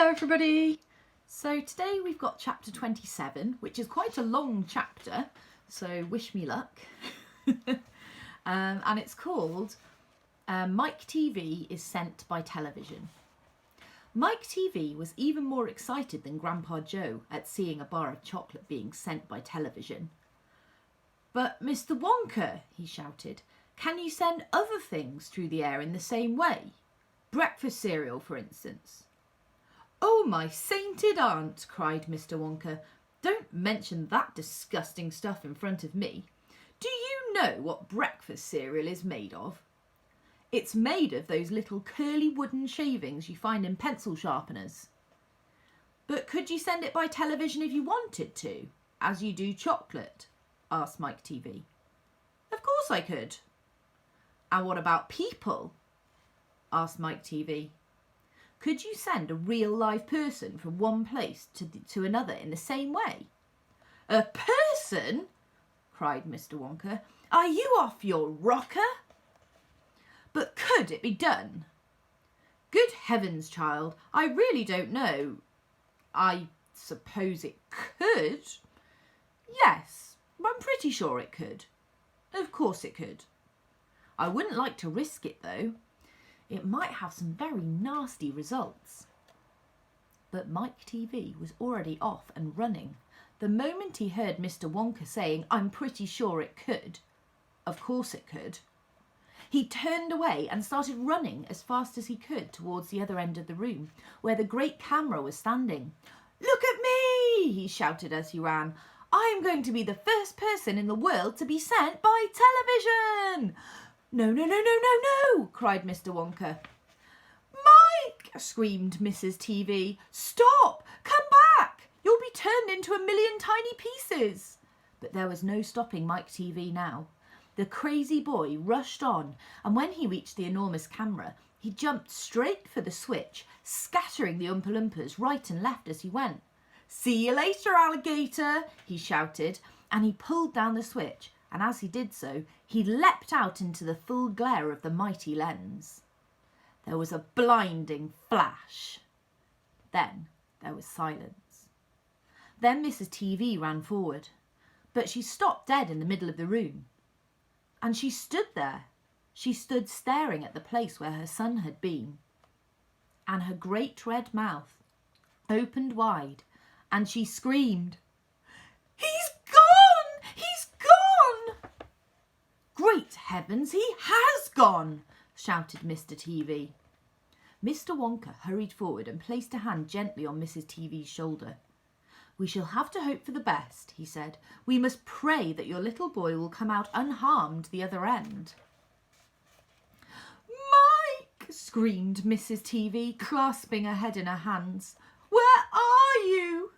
Hello everybody! So today we've got chapter 27, which is quite a long chapter, so wish me luck. And it's called Mike TV is Sent by Television. Mike TV was even more excited than Grandpa Joe at seeing a bar of chocolate being sent by television. "But Mr. Wonka," he shouted, "can you send other things through the air in the same way? Breakfast cereal, for instance." "Oh, my sainted aunt," cried Mr. Wonka, "don't mention that disgusting stuff in front of me. Do you know what breakfast cereal is made of? It's made of those little curly wooden shavings you find in pencil sharpeners." "But could you send it by television if you wanted to, as you do chocolate?" asked Mike TV. "Of course I could." "And what about people?" asked Mike TV. "Could you send a real live person from one place to another in the same way?" "A person?" cried Mr. Wonka. "Are you off your rocker?" "But could it be done?" "Good heavens, child, I really don't know. I suppose it could. Yes, I'm pretty sure it could. Of course it could. I wouldn't like to risk it though. It might have some very nasty results." But Mike TV was already off and running the moment he heard Mr. Wonka saying, "I'm pretty sure it could. Of course it could." He turned away and started running as fast as he could towards the other end of the room, where the great camera was standing. "Look at me!" he shouted as he ran. "I'm going to be the first person in the world to be sent by television!" "No, no, no, no, no, no!" cried Mr. Wonka. "Mike!" screamed Mrs. TV. "Stop! Come back! You'll be turned into a million tiny pieces!" But there was no stopping Mike TV now. The crazy boy rushed on, and when he reached the enormous camera, he jumped straight for the switch, scattering the Oompa Loompas right and left as he went. "See you later, alligator!" he shouted, and he pulled down the switch, and as he did so, he leapt out into the full glare of the mighty lens. There was a blinding flash. Then there was silence. Then Mrs. TV ran forward, but she stopped dead in the middle of the room. And she stood there. She stood staring at the place where her son had been. And her great red mouth opened wide, and she screamed, "He's gone! He's gone!" "Great heavens, he has gone!" shouted Mr. TV. Mr. Wonka hurried forward and placed a hand gently on Mrs. TV's shoulder. "We shall have to hope for the best," he said. "We must pray that your little boy will come out unharmed the other end." "Mike!" screamed Mrs. TV, clasping her head in her hands. "Where are you?"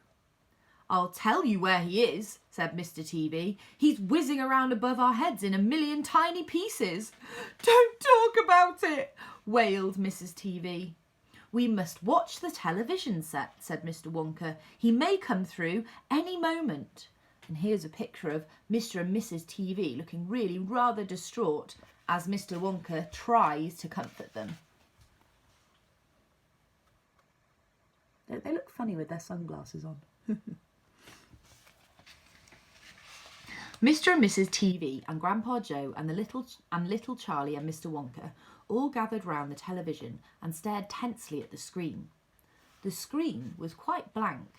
"I'll tell you where he is," said Mr. TV. "He's whizzing around above our heads in a million tiny pieces." "Don't talk about it," wailed Mrs. TV. "We must watch the television set," said Mr. Wonka. "He may come through any moment." And here's a picture of Mr. and Mrs. TV looking really rather distraught as Mr. Wonka tries to comfort them. They look funny with their sunglasses on. Mr. and Mrs. TV and Grandpa Joe and little Charlie and Mr. Wonka all gathered round the television and stared tensely at the screen. The screen was quite blank.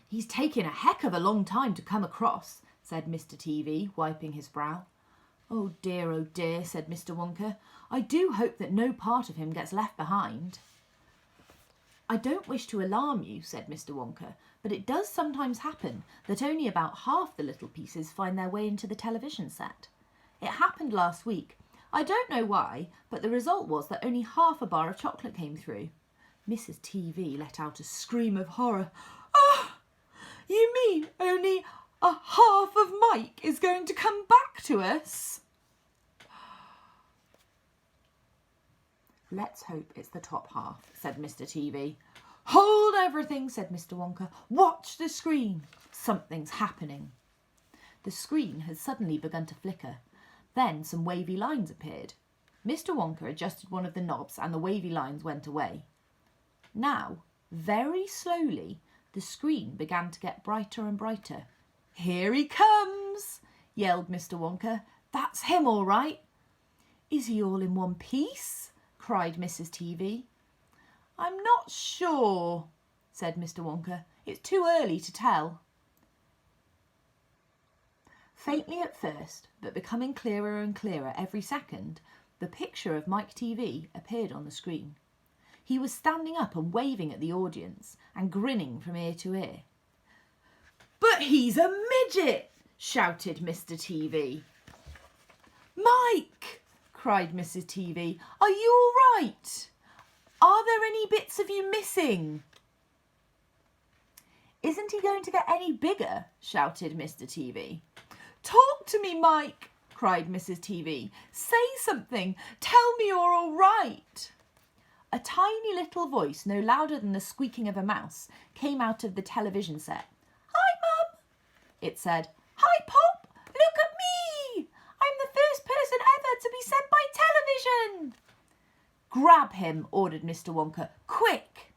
"He's taken a heck of a long time to come across," said Mr. TV, wiping his brow. Oh dear, said Mr. Wonka. "I do hope that no part of him gets left behind." "I don't wish to alarm you," said Mr. Wonka, "but it does sometimes happen that only about half the little pieces find their way into the television set. It happened last week. I don't know why, but the result was that only half a bar of chocolate came through." Mrs. TV let out a scream of horror. "Ah! You mean only a half of Mike is going to come back to us?" "Let's hope it's the top half," said Mr. TV. "Hold everything," said Mr. Wonka. "Watch the screen. Something's happening." The screen had suddenly begun to flicker. Then some wavy lines appeared. Mr. Wonka adjusted one of the knobs and the wavy lines went away. Now, very slowly, the screen began to get brighter and brighter. "Here he comes," yelled Mr. Wonka. "That's him all right." "Is he all in one piece?" cried Mrs. TV. "I'm not sure," said Mr. Wonka. "It's too early to tell." Faintly at first, but becoming clearer and clearer every second, the picture of Mike TV appeared on the screen. He was standing up and waving at the audience and grinning from ear to ear. "But he's a midget!" shouted Mr. TV. "Mike!" cried Mrs. TV. "Are you all right? Are there any bits of you missing?" "Isn't he going to get any bigger?" shouted Mr. TV. "Talk to me, Mike!" cried Mrs. TV. "Say something! Tell me you're all right!" A tiny little voice, no louder than the squeaking of a mouse, came out of the television set. "Hi, Mum," it said. "Hi, Pop! Look at me! I'm the first person ever to be sent by television!" "Grab him," ordered Mr. Wonka. "Quick!"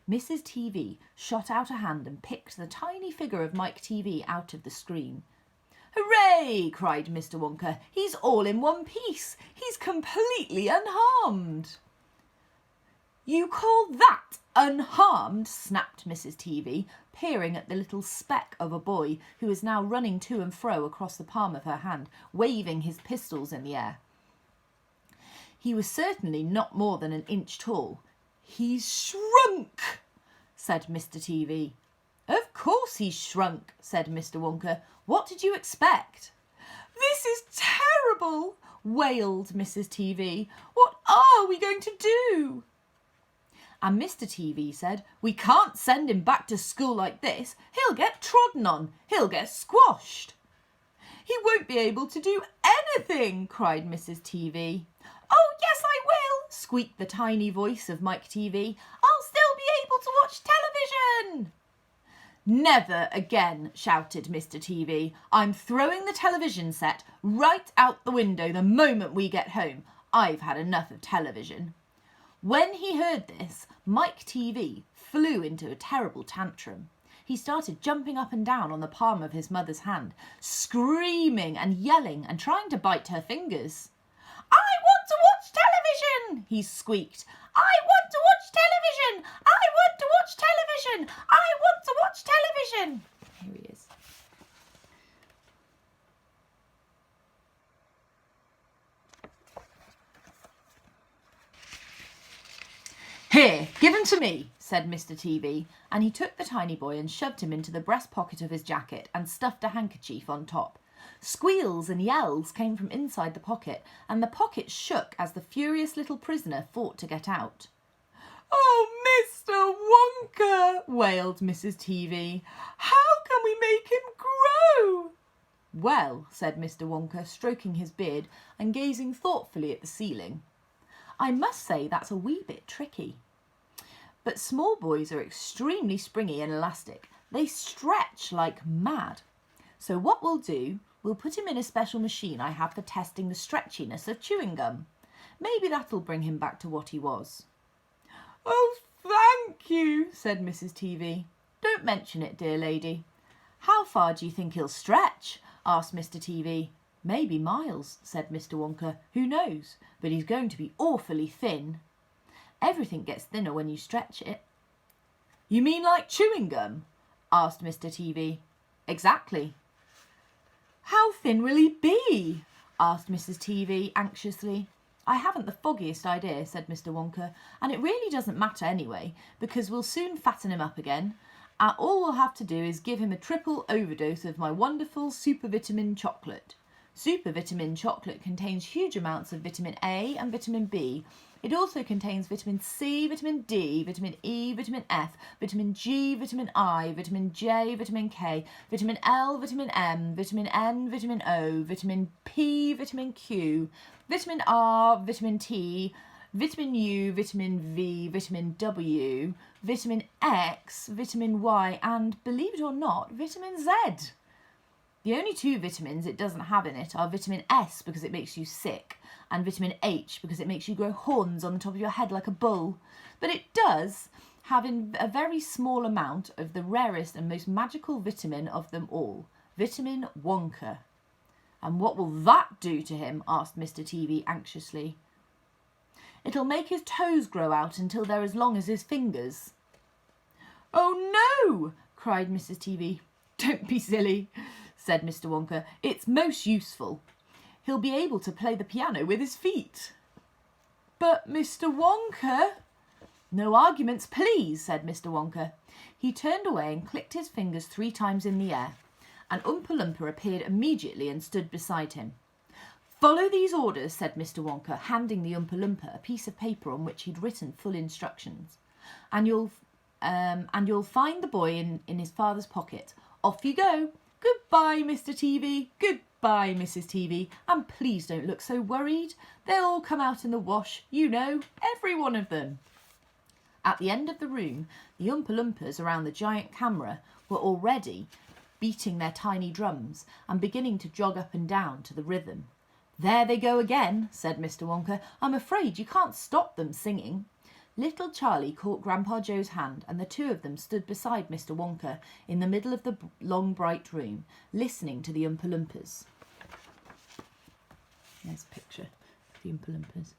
Mrs. TV shot out a hand and picked the tiny figure of Mike TV out of the screen. "Hooray!" cried Mr. Wonka. "He's all in one piece. He's completely unharmed." "You call that unharmed?" snapped Mrs. TV, peering at the little speck of a boy who was now running to and fro across the palm of her hand, waving his pistols in the air. He was certainly not more than an inch tall. "He's shrunk," said Mr. TV. "Of course he's shrunk," said Mr. Wonka. "What did you expect?" "This is terrible," wailed Mrs. TV. "What are we going to do?" And Mr. TV said, "We can't send him back to school like this. He'll get trodden on. He'll get squashed." "He won't be able to do anything," cried Mrs. TV. "Oh, yes, I will," squeaked the tiny voice of Mike TV. "I'll still be able to watch television." "Never again," shouted Mr. TV. "I'm throwing the television set right out the window the moment we get home. I've had enough of television." When he heard this, Mike TV flew into a terrible tantrum. He started jumping up and down on the palm of his mother's hand, screaming and yelling and trying to bite her fingers. "I want to watch television!" he squeaked. "I want to watch television! I want to watch television! I want to watch television!" Here he is. "Here, give him to me," said Mr. TV, and he took the tiny boy and shoved him into the breast pocket of his jacket and stuffed a handkerchief on top. Squeals and yells came from inside the pocket, and the pocket shook as the furious little prisoner fought to get out. "Oh, Mr. Wonka," wailed Mrs. TV. "How can we make him grow?" "Well," said Mr. Wonka, stroking his beard and gazing thoughtfully at the ceiling, "I must say that's a wee bit tricky. But small boys are extremely springy and elastic. They stretch like mad. So what we'll do, we'll put him in a special machine I have for testing the stretchiness of chewing gum. Maybe that'll bring him back to what he was." "Oh, thank you," said Mrs. TV. "Don't mention it, dear lady." "How far do you think he'll stretch?" asked Mr. TV. "Maybe miles," said Mr. Wonka. "Who knows? But he's going to be awfully thin." "Everything gets thinner when you stretch it." "You mean like chewing gum?" asked Mr. TV. "Exactly." "How thin will he be?" asked Mrs. TV anxiously. "I haven't the foggiest idea," said Mr. Wonka, "and it really doesn't matter anyway, because we'll soon fatten him up again. All we'll have to do is give him a triple overdose of my wonderful super vitamin chocolate. Super vitamin chocolate contains huge amounts of vitamin A and vitamin B. It also contains vitamin C, vitamin D, vitamin E, vitamin F, vitamin G, vitamin I, vitamin J, vitamin K, vitamin L, vitamin M, vitamin N, vitamin O, vitamin P, vitamin Q, vitamin R, vitamin T, vitamin U, vitamin V, vitamin W, vitamin X, vitamin Y, and, believe it or not, vitamin Z." The only two vitamins it doesn't have in it are vitamin S because it makes you sick and vitamin H because it makes you grow horns on the top of your head like a bull. But it does have in a very small amount of the rarest and most magical vitamin of them all, vitamin Wonka. And what will that do to him? Asked Mr. TV anxiously. It'll make his toes grow out until they're as long as his fingers. Oh no! Cried Mrs. TV. Don't be silly, said Mr. Wonka. It's most useful. He'll be able to play the piano with his feet. But Mr. Wonka... No arguments, please, said Mr. Wonka. He turned away and clicked his fingers 3 times in the air. And Oompa Loompa appeared immediately and stood beside him. Follow these orders, said Mr. Wonka, handing the Oompa Loompa a piece of paper on which he'd written full instructions. And you'll find the boy in his father's pocket. Off you go. Goodbye, Mr. TV. Goodbye, Mrs. TV. And please don't look so worried. They'll all come out in the wash, you know, every one of them. At the end of the room, the Oompa Loompas around the giant camera were already beating their tiny drums and beginning to jog up and down to the rhythm. There they go again, said Mr. Wonka. I'm afraid you can't stop them singing. Little Charlie caught Grandpa Joe's hand and the two of them stood beside Mr. Wonka in the middle of the long bright room, listening to the Oompa Loompas. There's a picture of the Oompa Loompas.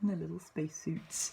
In their little spacesuits.